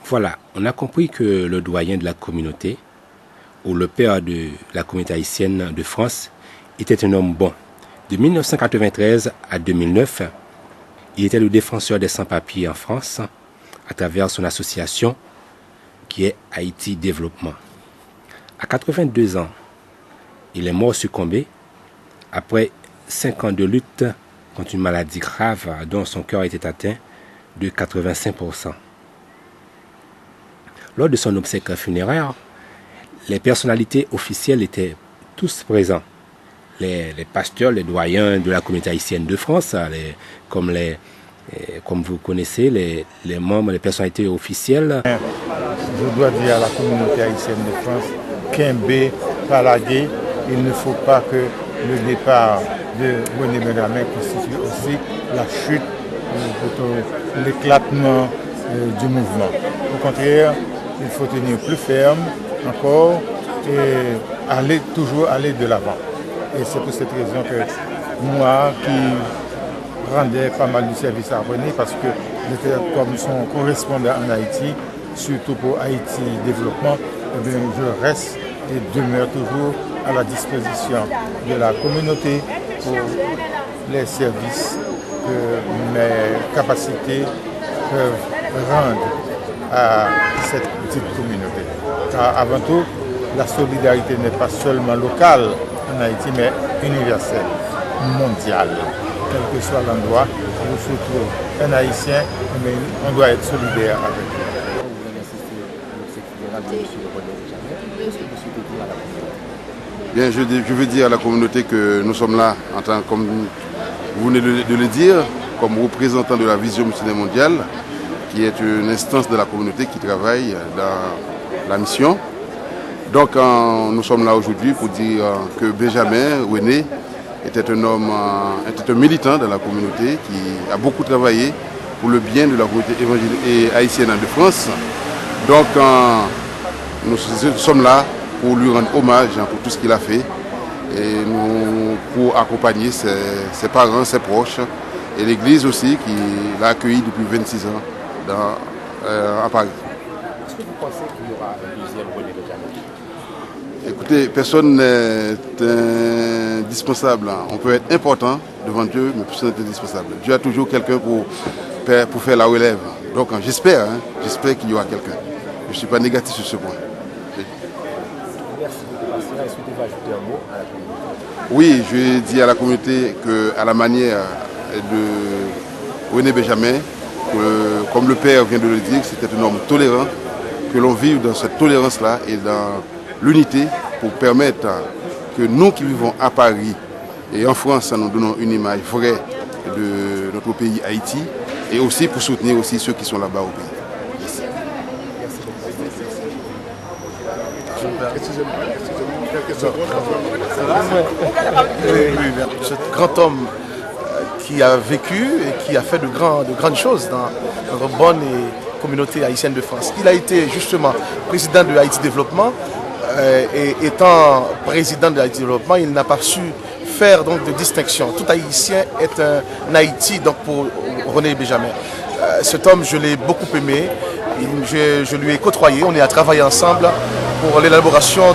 Voilà, on a compris que le doyen de la communauté, ou le père de la communauté haïtienne de France, était un homme bon. De 1993 à 2009, il était le défenseur des sans-papiers en France à travers son association qui est Haïti Développement. À 82 ans, il est mort succombé après 5 ans de lutte contre une maladie grave dont son cœur était atteint de 85%. Lors de son obsèque funéraire, les personnalités officielles étaient tous présents. Les pasteurs, les doyens de la communauté haïtienne de France, comme vous connaissez, les membres, les personnalités officielles. Je dois dire à la communauté haïtienne de France, Kembe, Palagué, il ne faut pas que le départ de René Benjamin constitue aussi la chute, l'éclatement du mouvement. Au contraire, il faut tenir plus ferme encore et toujours aller de l'avant. Et c'est pour cette raison que moi, qui rendais pas mal de service à René, parce que j'étais comme son correspondant en Haïti, surtout pour Haïti Développement, eh bien, je reste et demeure toujours à la disposition de la communauté pour les services que mes capacités peuvent rendre à cette petite communauté. Car avant tout, la solidarité n'est pas seulement locale en Haïti, mais universelle, mondiale. Quel que soit l'endroit où se trouve un Haïtien, on doit être solidaire avec lui. Bien, je veux dire à la communauté que nous sommes là, en tant, comme vous venez de le dire, comme représentants de la vision musulmane mondiale, qui est une instance de la communauté qui travaille dans la mission. Donc nous sommes là aujourd'hui pour dire que Benjamin René était un militant de la communauté qui a beaucoup travaillé pour le bien de la communauté évangélique et haïtienne de France. Donc nous sommes là pour lui rendre hommage pour tout ce qu'il a fait et pour accompagner ses parents, ses proches et l'Église aussi qui l'a accueilli depuis 26 ans à Paris. Est-ce que vous pensez qu'il y aura un deuxième René Benjamin? Écoutez, personne n'est indispensable. On peut être important devant Dieu, mais personne n'est indispensable. Dieu a toujours quelqu'un pour faire la relève. Donc j'espère qu'il y aura quelqu'un. Je ne suis pas négatif sur ce point. Merci beaucoup, pasteur. Est-ce que vous pouvez ajouter un mot à la communauté? Oui, je dis à la communauté qu'à la manière de René Benjamin, comme le Père vient de le dire, c'était un homme tolérant, que l'on vive dans cette tolérance-là et dans l'unité pour permettre que nous qui vivons à Paris et en France, nous donnons une image vraie de notre pays Haïti et aussi pour soutenir aussi ceux qui sont là-bas au pays. Merci. Ce grand homme qui a vécu et qui a fait de grandes choses dans notre bonne communauté haïtienne de France. Il a été justement président de Haïti Développement et étant président de Haïti Développement, il n'a pas su faire donc de distinction. Tout Haïtien est un Haïti donc pour René Benjamin. Cet homme, je l'ai beaucoup aimé. Je lui ai côtoyé. On est à travailler ensemble pour l'élaboration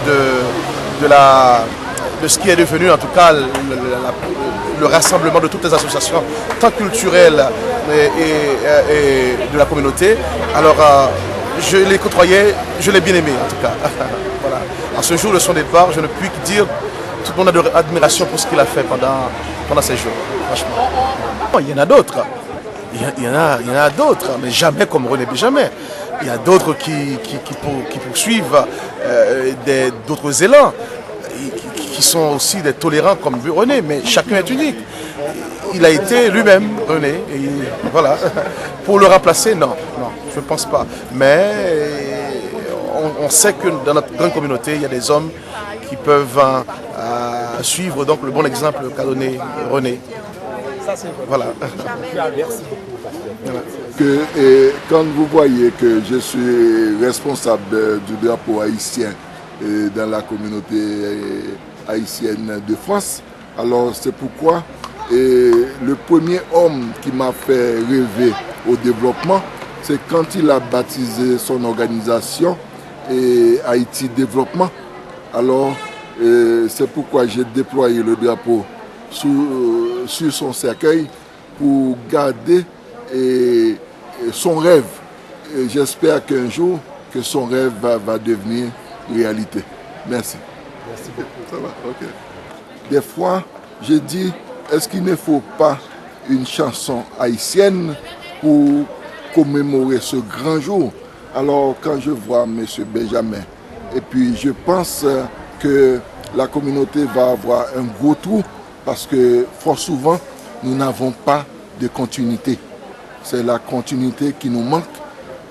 de ce qui est devenu en tout cas le rassemblement de toutes les associations, tant culturelles et de la communauté. Alors, je l'ai côtoyé, je l'ai bien aimé en tout cas. Voilà. En ce jour de son départ, je ne puis que dire toute mon admiration pour ce qu'il a fait pendant ces jours. Franchement. Il y en a d'autres. Il y en a d'autres, mais jamais comme René Benjamin. Il y a d'autres qui poursuivent d'autres élans, qui sont aussi des tolérants comme René, mais chacun est unique. Il a été lui-même, René, et voilà. Pour le remplacer, non, je ne pense pas. Mais on sait que dans notre grande communauté, il y a des hommes qui peuvent suivre donc, le bon exemple qu'a donné René. Voilà. Merci beaucoup. Quand vous voyez que je suis responsable du drapeau haïtien dans la communauté haïtienne de France, alors c'est pourquoi le premier homme qui m'a fait rêver au développement, c'est quand il a baptisé son organisation et Haïti Développement. Alors, c'est pourquoi j'ai déployé le drapeau sur son cercueil pour garder son rêve. Et j'espère qu'un jour, que son rêve va devenir réalité. Merci. Merci beaucoup. Ça va, ok. Des fois, je dis, est-ce qu'il ne faut pas une chanson haïtienne pour commémorer ce grand jour? Alors, quand je vois M. Benjamin, et puis je pense que la communauté va avoir un gros trou parce que fort souvent, nous n'avons pas de continuité. C'est la continuité qui nous manque.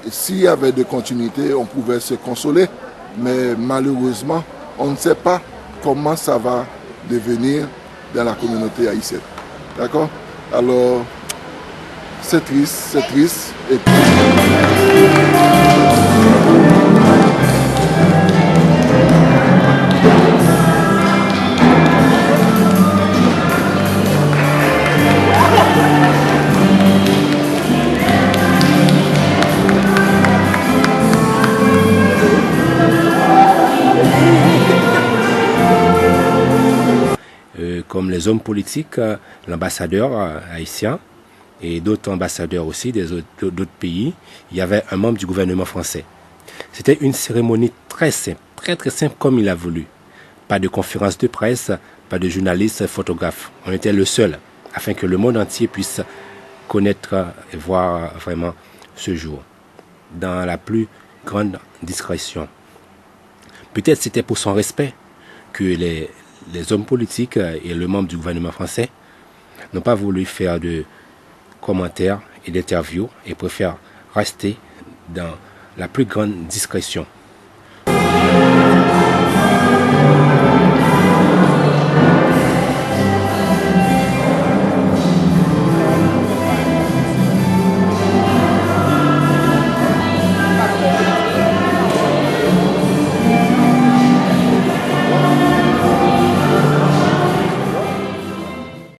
Et s'il y avait de continuité, on pouvait se consoler. Mais malheureusement, on ne sait pas comment ça va devenir dans la communauté haïtienne. D'accord? Alors, c'est triste, c'est triste. Et puis... Comme les hommes politiques, l'ambassadeur haïtien et d'autres ambassadeurs aussi d'autres pays, il y avait un membre du gouvernement français. C'était une cérémonie très simple, très simple comme il a voulu. Pas de conférence de presse, pas de journalistes, photographes. On était le seul, afin que le monde entier puisse connaître et voir vraiment ce jour, dans la plus grande discrétion. Peut-être c'était pour son respect que les hommes politiques et le membre du gouvernement français n'ont pas voulu faire de commentaires et d'interviews et préfèrent rester dans la plus grande discrétion.